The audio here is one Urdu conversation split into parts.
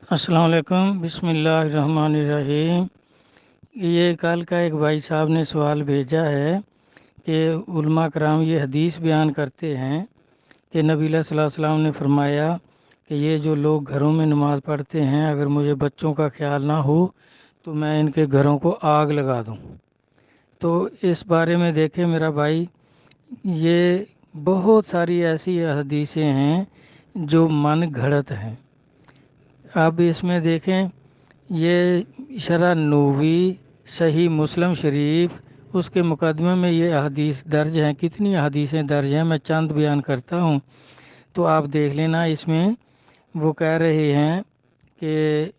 السلام علیکم، بسم اللہ الرحمن الرحیم۔ یہ کل کا ایک بھائی صاحب نے سوال بھیجا ہے کہ علماء کرام یہ حدیث بیان کرتے ہیں کہ نبی اللہ صلی اللہ علیہ وسلم نے فرمایا کہ یہ جو لوگ گھروں میں نماز پڑھتے ہیں، اگر مجھے بچوں کا خیال نہ ہو تو میں ان کے گھروں کو آگ لگا دوں۔ تو اس بارے میں دیکھیں میرا بھائی، یہ بہت ساری ایسی حدیثیں ہیں جو من گھڑت ہیں۔ اب اس میں دیکھیں، یہ شرح نووی، صحیح مسلم شریف، اس کے مقدمے میں یہ احادیث درج ہیں۔ کتنی احادیثیں درج ہیں میں چند بیان کرتا ہوں تو آپ دیکھ لینا۔ اس میں وہ کہہ رہے ہیں کہ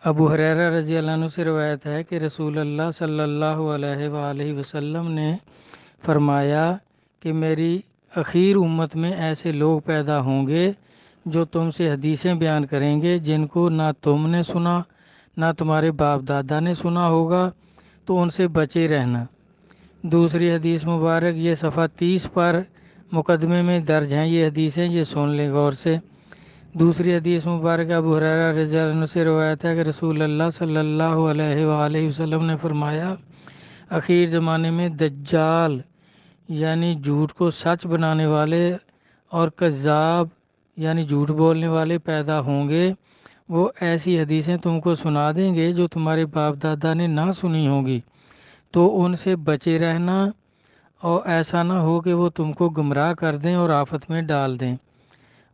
ابو ہریرہ رضی اللہ عنہ سے روایت ہے کہ رسول اللہ صلی اللہ علیہ وآلہ وسلم نے فرمایا کہ میری اخیر امت میں ایسے لوگ پیدا ہوں گے جو تم سے حدیثیں بیان کریں گے جن کو نہ تم نے سنا نہ تمہارے باپ دادا نے سنا ہوگا، تو ان سے بچے رہنا۔ دوسری حدیث مبارک یہ صفحہ 30 پر مقدمے میں درج ہیں یہ حدیثیں، یہ سن لیں غور سے۔ دوسری حدیث مبارک ابو ہریرہ رضی اللہ عنہ سے روایت ہے کہ رسول اللہ صلی اللہ علیہ وآلہ وسلم نے فرمایا، اخیر زمانے میں دجال یعنی جھوٹ کو سچ بنانے والے اور کذاب یعنی جھوٹ بولنے والے پیدا ہوں گے۔ وہ ایسی حدیثیں تم کو سنا دیں گے جو تمہارے باپ دادا نے نہ سنی ہوگی، تو ان سے بچے رہنا، اور ایسا نہ ہو کہ وہ تم کو گمراہ کر دیں اور آفت میں ڈال دیں۔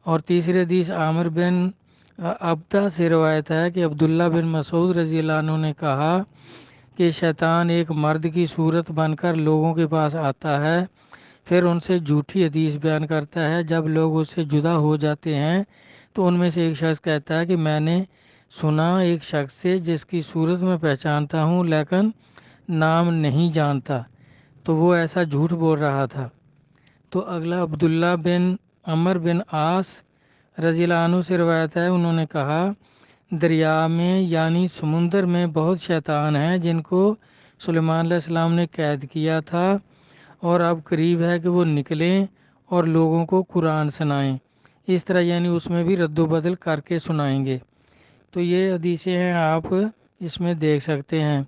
اور تیسری حدیث عامر بن عبدہ سے روایت ہے کہ عبداللہ بن مسعود رضی اللہ عنہ نے کہا کہ شیطان ایک مرد کی صورت بن کر لوگوں کے پاس آتا ہے، پھر ان سے جھوٹی حدیث بیان کرتا ہے۔ جب لوگ اس سے جدا ہو جاتے ہیں تو ان میں سے ایک شخص کہتا ہے کہ میں نے سنا ایک شخص سے جس کی صورت میں پہچانتا ہوں لیکن نام نہیں جانتا، تو وہ ایسا جھوٹ بول رہا تھا۔ تو اگلا عبداللہ بن عمر بن عاص رضی اللہ عنہ سے روایت ہے، انہوں نے کہا دریا میں یعنی سمندر میں بہت شیطان ہیں جن کو سلیمان علیہ السلام نے قید کیا تھا، اور اب قریب ہے کہ وہ نکلیں اور لوگوں کو قرآن سنائیں، اس طرح یعنی اس میں بھی رد و بدل کر کے سنائیں گے۔ تو یہ حدیثیں ہیں، آپ اس میں دیکھ سکتے ہیں۔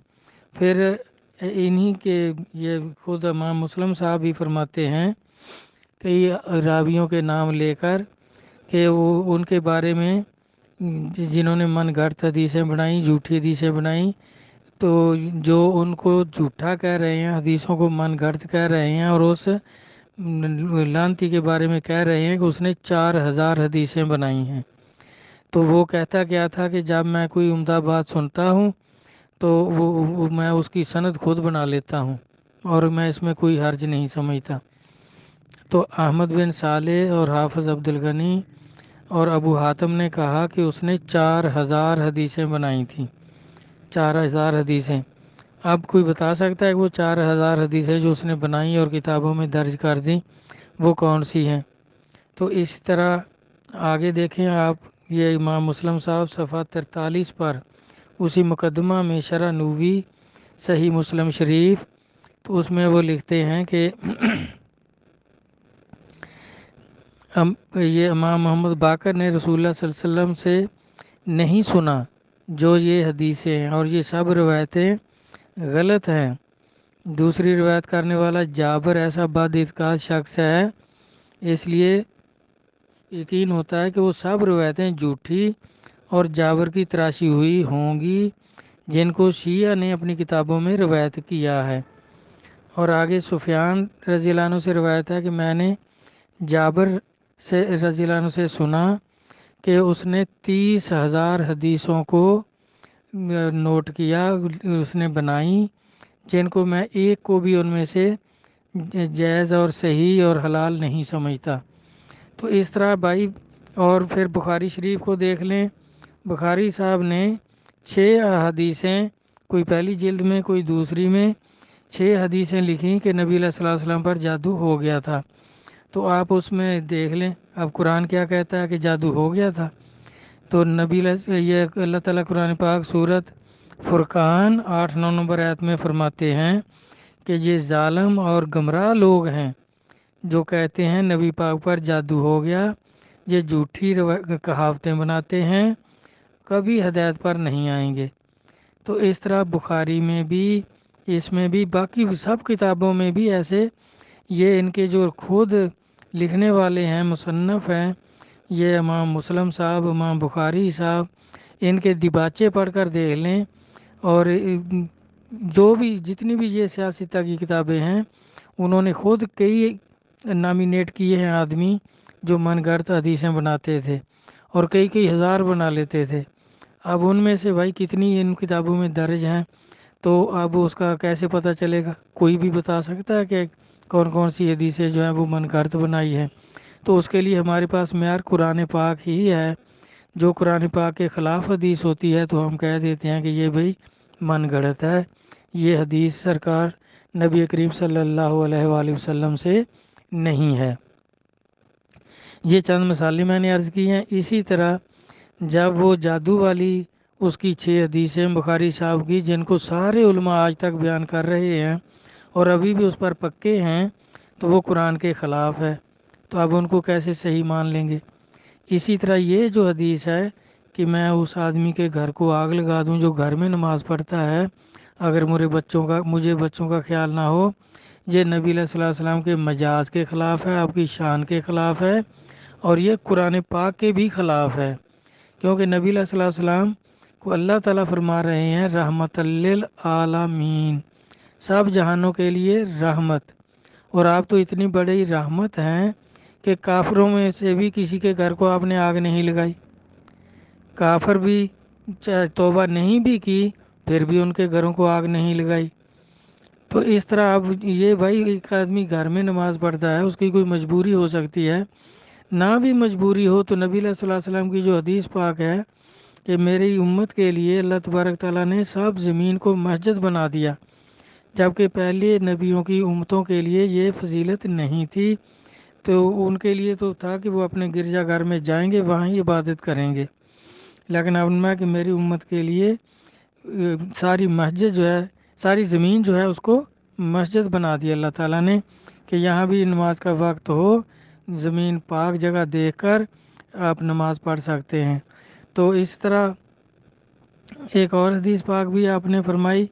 پھر انہی کے یہ خود امام مسلم صاحب بھی فرماتے ہیں کئی راویوں کے نام لے کر کہ وہ ان کے بارے میں جنہوں نے من گھڑت حدیثیں بنائیں، جھوٹی حدیثیں بنائیں، تو جو ان کو جھوٹا کہہ رہے ہیں، حدیثوں کو من گھڑت کہہ رہے ہیں، اور اس لانتی کے بارے میں کہہ رہے ہیں کہ اس نے 4000 حدیثیں بنائی ہیں۔ تو وہ کہتا کیا تھا کہ جب میں کوئی عمدہ بات سنتا ہوں تو میں اس کی سند خود بنا لیتا ہوں، اور میں اس میں کوئی حرج نہیں سمجھتا۔ تو احمد بن صالح اور حافظ عبد الغنی اور ابو حاتم نے کہا کہ اس نے 4000 حدیثیں بنائی تھیں۔ 4000 حدیثیں۔ اب کوئی بتا سکتا ہے کہ وہ 4000 حدیثیں جو اس نے بنائیں اور کتابوں میں درج کر دیں وہ کون سی ہیں؟ تو اس طرح آگے دیکھیں آپ، یہ امام مسلم صاحب صفحہ 43 پر اسی مقدمہ میں شرح نووی صحیح مسلم شریف، تو اس میں وہ لکھتے ہیں کہ یہ امام محمد باقر نے رسول اللہ صلی اللہ علیہ وسلم سے نہیں سنا جو یہ حدیثیں ہیں، اور یہ سب روایتیں غلط ہیں۔ دوسری روایت کرنے والا جابر ایسا بد اعتقاد شخص ہے، اس لیے یقین ہوتا ہے کہ وہ سب روایتیں جھوٹی اور جابر کی تراشی ہوئی ہوں گی جن کو شیعہ نے اپنی کتابوں میں روایت کیا ہے۔ اور آگے سفیان رضی اللہ عنہ سے روایت ہے کہ میں نے جابر سے رضی اللہ عنہ سے سنا کہ اس نے 30,000 حدیثوں کو نوٹ کیا، اس نے بنائی، جن کو میں ایک کو بھی ان میں سے جائز اور صحیح اور حلال نہیں سمجھتا۔ تو اس طرح بھائی، اور پھر بخاری شریف کو دیکھ لیں، بخاری صاحب نے 6 حدیثیں، کوئی پہلی جلد میں کوئی دوسری میں 6 حدیثیں لکھیں کہ نبی علیہ الصلوۃ والسلام پر جادو ہو گیا تھا۔ تو آپ اس میں دیکھ لیں، اب قرآن کیا کہتا ہے کہ جادو ہو گیا تھا؟ تو یہ اللہ تعالیٰ قرآن پاک سورت فرقان 8-9 نمبر آیت میں فرماتے ہیں کہ یہ ظالم اور گمراہ لوگ ہیں جو کہتے ہیں نبی پاک پر جادو ہو گیا، یہ جھوٹی کہاوتیں بناتے ہیں کبھی ہدایت پر نہیں آئیں گے۔ تو اس طرح بخاری میں بھی، اس میں بھی، باقی سب کتابوں میں بھی ایسے یہ ان کے جو خود لکھنے والے ہیں، مصنف ہیں، یہ امام مسلم صاحب، امام بخاری صاحب، ان کے دیباچے پڑھ کر دیکھ لیں، اور جو بھی جتنی بھی یہ سیاستہ کی کتابیں ہیں، انہوں نے خود کئی نامینیٹ کیے ہیں آدمی جو من گھڑت حدیثیں بناتے تھے، اور کئی کئی ہزار بنا لیتے تھے۔ اب ان میں سے بھائی کتنی ان کتابوں میں درج ہیں، تو اب اس کا کیسے پتہ چلے گا؟ کوئی بھی بتا سکتا ہے کہ کون کون سی حدیثیں جو ہیں وہ من گھڑت بنائی ہیں؟ تو اس کے لیے ہمارے پاس معیار قرآن پاک ہی ہے۔ جو قرآن پاک کے خلاف حدیث ہوتی ہے تو ہم کہہ دیتے ہیں کہ یہ بھائی من گھڑت ہے، یہ حدیث سرکار نبی کریم صلی اللہ علیہ وآلہ وسلم سے نہیں ہے۔ یہ چند مثالیں میں نے عرض کی ہیں۔ اسی طرح جب وہ جادو والی اس کی 6 حدیثیں بخاری صاحب کی، جن کو سارے علماء آج تک بیان کر رہے ہیں اور ابھی بھی اس پر پکے ہیں، تو وہ قرآن کے خلاف ہے، تو اب ان کو کیسے صحیح مان لیں گے؟ اسی طرح یہ جو حدیث ہے کہ میں اس آدمی کے گھر کو آگ لگا دوں جو گھر میں نماز پڑھتا ہے اگر مجھے بچوں کا خیال نہ ہو، یہ نبی علیہ الصلوۃ والسلام کے مجاز کے خلاف ہے، آپ کی شان کے خلاف ہے، اور یہ قرآن پاک کے بھی خلاف ہے، کیونکہ نبی علیہ الصلوۃ والسلام کو اللہ تعالیٰ فرما رہے ہیں رحمت للعالمین، سب جہانوں کے لیے رحمت، اور آپ تو اتنی بڑی رحمت ہیں کہ کافروں میں سے بھی کسی کے گھر کو آپ نے آگ نہیں لگائی، کافر بھی چاہے توبہ نہیں بھی کی پھر بھی ان کے گھروں کو آگ نہیں لگائی۔ تو اس طرح اب یہ بھائی ایک آدمی گھر میں نماز پڑھتا ہے، اس کی کوئی مجبوری ہو سکتی ہے، نہ بھی مجبوری ہو تو نبی علیہ الصلوۃ والسلام کی جو حدیث پاک ہے کہ میری امت کے لیے اللہ تبارک تعالیٰ نے سب زمین کو مسجد بنا دیا، جبکہ پہلے نبیوں کی امتوں کے لیے یہ فضیلت نہیں تھی، تو ان کے لیے تو تھا کہ وہ اپنے گرجا گھر میں جائیں گے، وہیں عبادت کریں گے، لیکن اب میں کہ میری امت کے لیے ساری مسجد جو ہے، ساری زمین جو ہے اس کو مسجد بنا دی اللہ تعالیٰ نے، کہ یہاں بھی نماز کا وقت ہو، زمین پاک جگہ دیکھ کر آپ نماز پڑھ سکتے ہیں۔ تو اس طرح ایک اور حدیث پاک بھی آپ نے فرمائی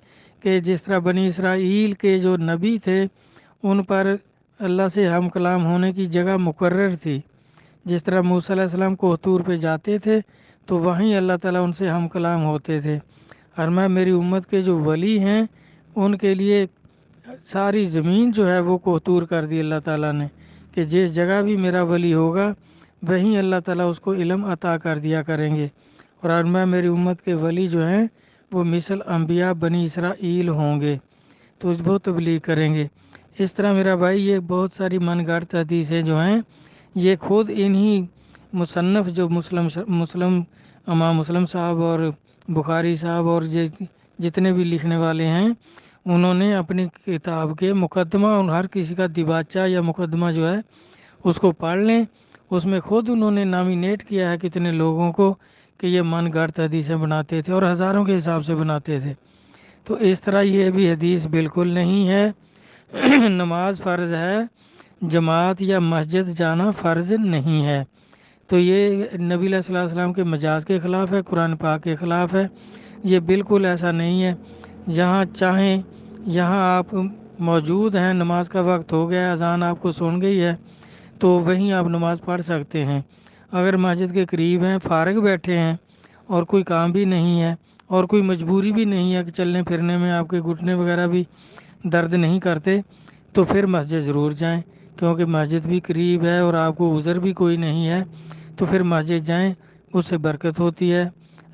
کہ جس طرح بنی اسرائیل کے جو نبی تھے ان پر اللہ سے ہم کلام ہونے کی جگہ مقرر تھی، جس طرح موسیٰ علیہ السلام کو طور پہ جاتے تھے تو وہیں اللہ تعالیٰ ان سے ہم کلام ہوتے تھے، اور میں میری امت کے جو ولی ہیں ان کے لیے ساری زمین جو ہے وہ کوہتور کر دی اللہ تعالیٰ نے، کہ جس جگہ بھی میرا ولی ہوگا وہیں اللہ تعالیٰ اس کو علم عطا کر دیا کریں گے، اور میں میری امت کے ولی جو ہیں وہ مثل انبیاء بنی اسرائیل ہوں گے، تو وہ تبلیغ کریں گے۔ اس طرح میرا بھائی یہ بہت ساری من گھڑت حدیثیں جو ہیں یہ خود انہی مصنف جو امام مسلم صاحب اور بخاری صاحب اور جتنے بھی لکھنے والے ہیں انہوں نے اپنی کتاب کے مقدمہ، اور ہر کسی کا دیباچہ یا مقدمہ جو ہے اس کو پڑھ لیں، اس میں خود انہوں نے نامینیٹ کیا ہے کتنے لوگوں کو کہ یہ من گھڑت حدیثیں بناتے تھے، اور ہزاروں کے حساب سے بناتے تھے۔ تو اس طرح یہ بھی حدیث بالکل نہیں ہے۔ نماز فرض ہے، جماعت یا مسجد جانا فرض نہیں ہے، تو یہ نبی علیہ الصلوۃ والسلام کے مجاز کے خلاف ہے، قرآن پاک کے خلاف ہے، یہ بالکل ایسا نہیں ہے۔ جہاں چاہیں یہاں آپ موجود ہیں، نماز کا وقت ہو گیا ہے، اذان آپ کو سن گئی ہے تو وہیں آپ نماز پڑھ سکتے ہیں۔ اگر مسجد کے قریب ہیں، فارغ بیٹھے ہیں اور کوئی کام بھی نہیں ہے اور کوئی مجبوری بھی نہیں ہے کہ چلنے پھرنے میں آپ کے گھٹنے وغیرہ بھی درد نہیں کرتے، تو پھر مسجد ضرور جائیں، کیونکہ مسجد بھی قریب ہے اور آپ کو عذر بھی کوئی نہیں ہے، تو پھر مسجد جائیں، اس سے برکت ہوتی ہے،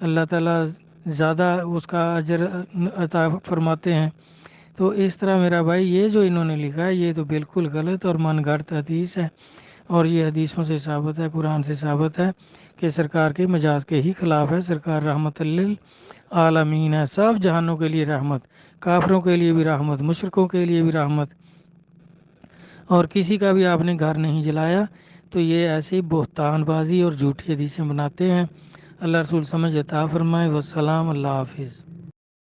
اللہ تعالیٰ زیادہ اس کا اجر عطا فرماتے ہیں۔ تو اس طرح میرا بھائی یہ جو انہوں نے لکھا ہے یہ تو بالکل غلط اور من گھڑت حدیث ہے، اور یہ حدیثوں سے ثابت ہے، قرآن سے ثابت ہے کہ سرکار کے مجاز کے ہی خلاف ہے۔ سرکار رحمت للعالمین ہے، سب جہانوں کے لیے رحمت، کافروں کے لیے بھی رحمت، مشرکوں کے لیے بھی رحمت، اور کسی کا بھی آپ نے گھر نہیں جلایا، تو یہ ایسی بہتان بازی اور جھوٹی حدیثیں بناتے ہیں۔ اللہ رسول سمجھ عطا فرمائے۔ والسلام، اللہ حافظ۔